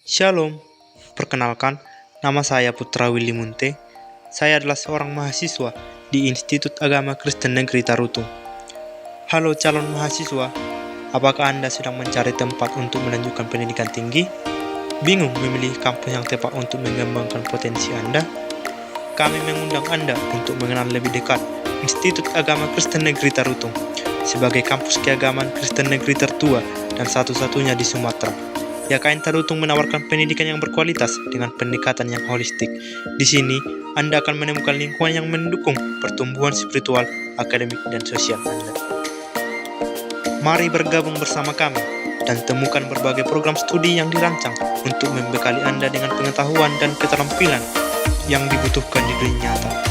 Shalom, perkenalkan, nama saya Putra Willy Munte. Saya adalah seorang mahasiswa di Institut Agama Kristen Negeri Tarutung. Halo calon mahasiswa, apakah Anda sedang mencari tempat untuk melanjutkan pendidikan tinggi? Bingung memilih kampus yang tepat untuk mengembangkan potensi Anda? Kami mengundang Anda untuk mengenal lebih dekat Institut Agama Kristen Negeri Tarutung sebagai kampus keagamaan Kristen Negeri tertua dan satu-satunya di Sumatera. YKN Tarutung menawarkan pendidikan yang berkualitas dengan pendekatan yang holistik. Di sini, Anda akan menemukan lingkungan yang mendukung pertumbuhan spiritual, akademik, dan sosial Anda. Mari bergabung bersama kami dan temukan berbagai program studi yang dirancang untuk membekali Anda dengan pengetahuan dan keterampilan yang dibutuhkan di dunia nyata.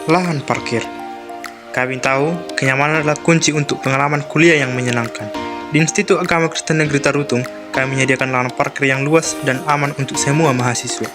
Lahan parkir. Kami tahu, kenyamanan adalah kunci untuk pengalaman kuliah yang menyenangkan. Di Institut Agama Kristen Negeri Tarutung, kami menyediakan lahan parkir yang luas dan aman untuk semua mahasiswa.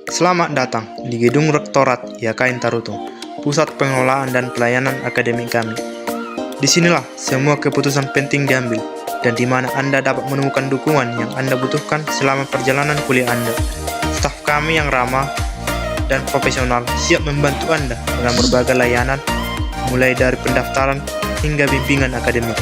Selamat datang di Gedung Rektorat YKN Tarutung, pusat pengelolaan dan pelayanan akademik kami. Disinilah semua keputusan penting diambil, dan di mana Anda dapat menemukan dukungan yang Anda butuhkan selama perjalanan kuliah Anda. Staf kami yang ramah dan profesional siap membantu Anda dengan berbagai layanan, mulai dari pendaftaran hingga bimbingan akademik.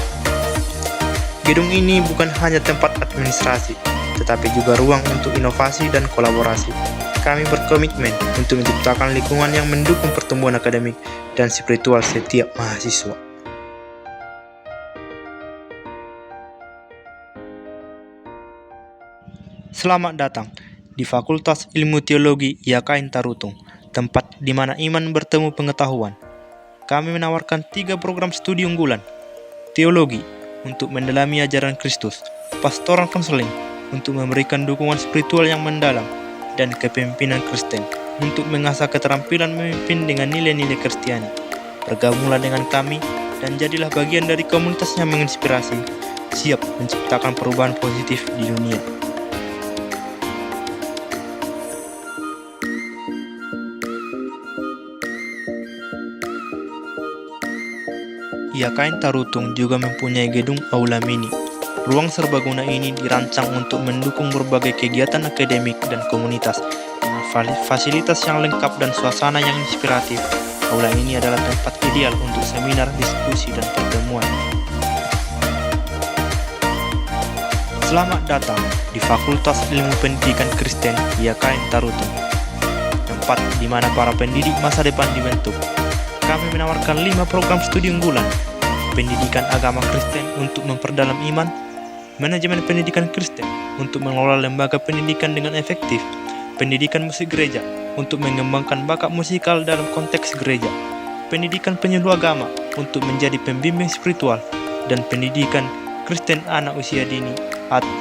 Gedung ini bukan hanya tempat administrasi, tetapi juga ruang untuk inovasi dan kolaborasi. Kami berkomitmen untuk menciptakan lingkungan yang mendukung pertumbuhan akademik dan spiritual setiap mahasiswa. Selamat datang di Fakultas Ilmu Teologi YKN Tarutung, tempat di mana iman bertemu pengetahuan. Kami menawarkan 3 program studi unggulan: teologi untuk mendalami ajaran Kristus, pastoral counseling untuk memberikan dukungan spiritual yang mendalam, dan kepemimpinan Kristen untuk mengasah keterampilan memimpin dengan nilai-nilai Kristiani. Bergabunglah dengan kami dan jadilah bagian dari komunitas yang menginspirasi, siap menciptakan perubahan positif di dunia. YKN Tarutung juga mempunyai gedung aula mini. Ruang serbaguna ini dirancang untuk mendukung berbagai kegiatan akademik dan komunitas dengan fasilitas yang lengkap dan suasana yang inspiratif. Aula ini adalah tempat ideal untuk seminar, diskusi, dan pertemuan. Selamat datang di Fakultas Ilmu Pendidikan Kristen YKN Tarutung, tempat di mana para pendidik masa depan dibentuk. Kami menawarkan 5 program studi unggulan: pendidikan agama Kristen untuk memperdalam iman, manajemen pendidikan Kristen untuk mengelola lembaga pendidikan dengan efektif, pendidikan musik gereja untuk mengembangkan bakat musikal dalam konteks gereja, pendidikan penyuluh agama untuk menjadi pembimbing spiritual, dan pendidikan Kristen anak usia dini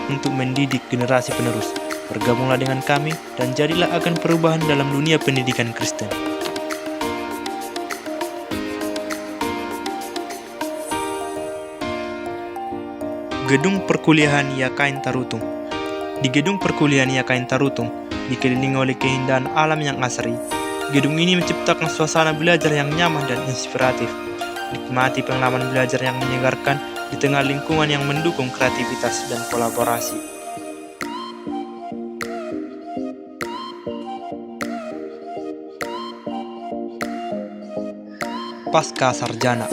untuk mendidik generasi penerus. Bergabunglah dengan kami dan jadilah agen perubahan dalam dunia pendidikan Kristen. Gedung Perkuliahan YKN Tarutung. Di Gedung Perkuliahan YKN Tarutung dikelilingi oleh keindahan alam yang asri. Gedung ini menciptakan suasana belajar yang nyaman dan inspiratif. Nikmati pengalaman belajar yang menyegarkan di tengah lingkungan yang mendukung kreativitas dan kolaborasi. Pasca Sarjana.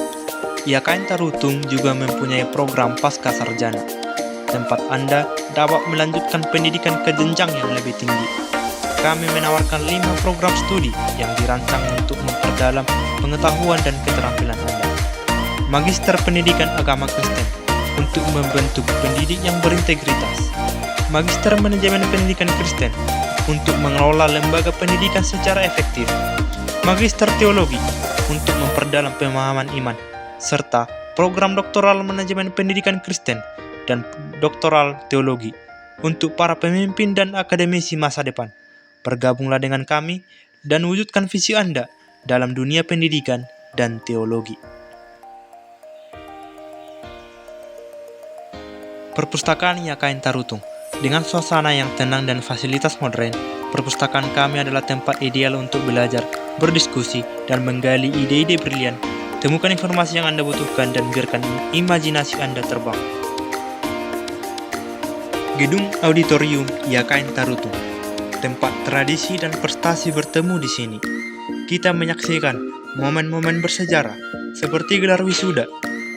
YKN Tarutung juga mempunyai program Pasca Sarjana, tempat Anda dapat melanjutkan pendidikan ke jenjang yang lebih tinggi. kami menawarkan 5 program studi yang dirancang untuk memperdalam pengetahuan dan keterampilan Anda. Magister Pendidikan Agama Kristen untuk membentuk pendidik yang berintegritas. Magister Manajemen Pendidikan Kristen untuk mengelola lembaga pendidikan secara efektif. Magister Teologi untuk memperdalam pemahaman iman, serta program doktoral Manajemen Pendidikan Kristen dan doktoral Teologi untuk para pemimpin dan akademisi masa depan. Bergabunglah dengan kami dan wujudkan visi Anda dalam dunia pendidikan dan teologi. Perpustakaan YKN Tarutung. Dengan suasana yang tenang dan fasilitas modern, perpustakaan kami adalah tempat ideal untuk belajar, berdiskusi, dan menggali ide-ide brilian. Temukan informasi yang Anda butuhkan dan biarkan imajinasi Anda terbang. Gedung Auditorium YKN Tarutung. Tempat tradisi dan prestasi bertemu di sini. Kita menyaksikan momen-momen bersejarah seperti gelar wisuda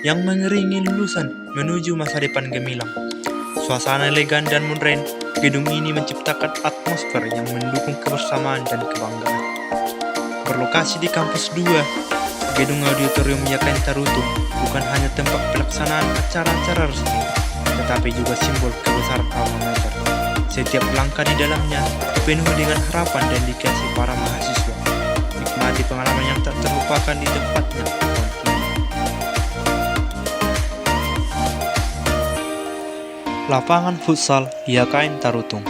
yang mengiringi lulusan menuju masa depan gemilang. Suasana elegan dan modern, gedung ini menciptakan atmosfer yang mendukung kebersamaan dan kebanggaan. Berlokasi di kampus 2, Gedung Auditorium YKN Tarutung bukan hanya tempat pelaksanaan acara-acara resmi, tetapi juga simbol kebesaran alma mater. Setiap langkah di dalamnya penuh dengan harapan dan dedikasi para mahasiswa. Nikmati pengalaman yang tak terlupakan di tempatnya. Lapangan futsal YKN Tarutung,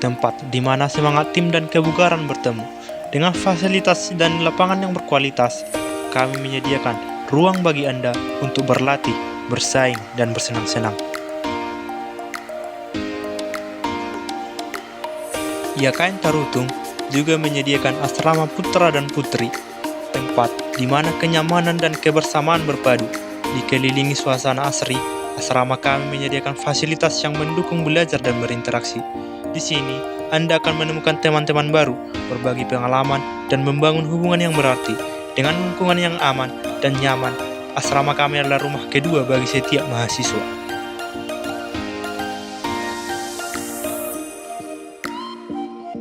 tempat di mana semangat tim dan kebugaran bertemu. Dengan fasilitas dan lapangan yang berkualitas, kami menyediakan ruang bagi Anda untuk berlatih, bersaing, dan bersenang-senang. YKN Tarutung juga menyediakan asrama putra dan putri, tempat di mana kenyamanan dan kebersamaan berpadu. Dikelilingi suasana asri, asrama kami menyediakan fasilitas yang mendukung belajar dan berinteraksi. Di sini, Anda akan menemukan teman-teman baru, berbagi pengalaman, dan membangun hubungan yang berarti. Dengan lingkungan yang aman dan nyaman, asrama kami adalah rumah kedua bagi setiap mahasiswa.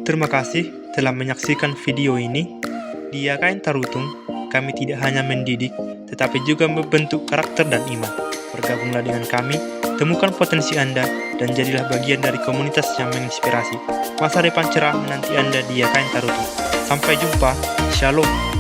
Terima kasih telah menyaksikan video ini. Di YKN Tarutung, kami tidak hanya mendidik, tetapi juga membentuk karakter dan iman. Bergabunglah dengan kami, temukan potensi Anda, dan jadilah bagian dari komunitas yang menginspirasi. Masa depan cerah menanti Anda di YKN Tarutung. Sampai jumpa, Shalom.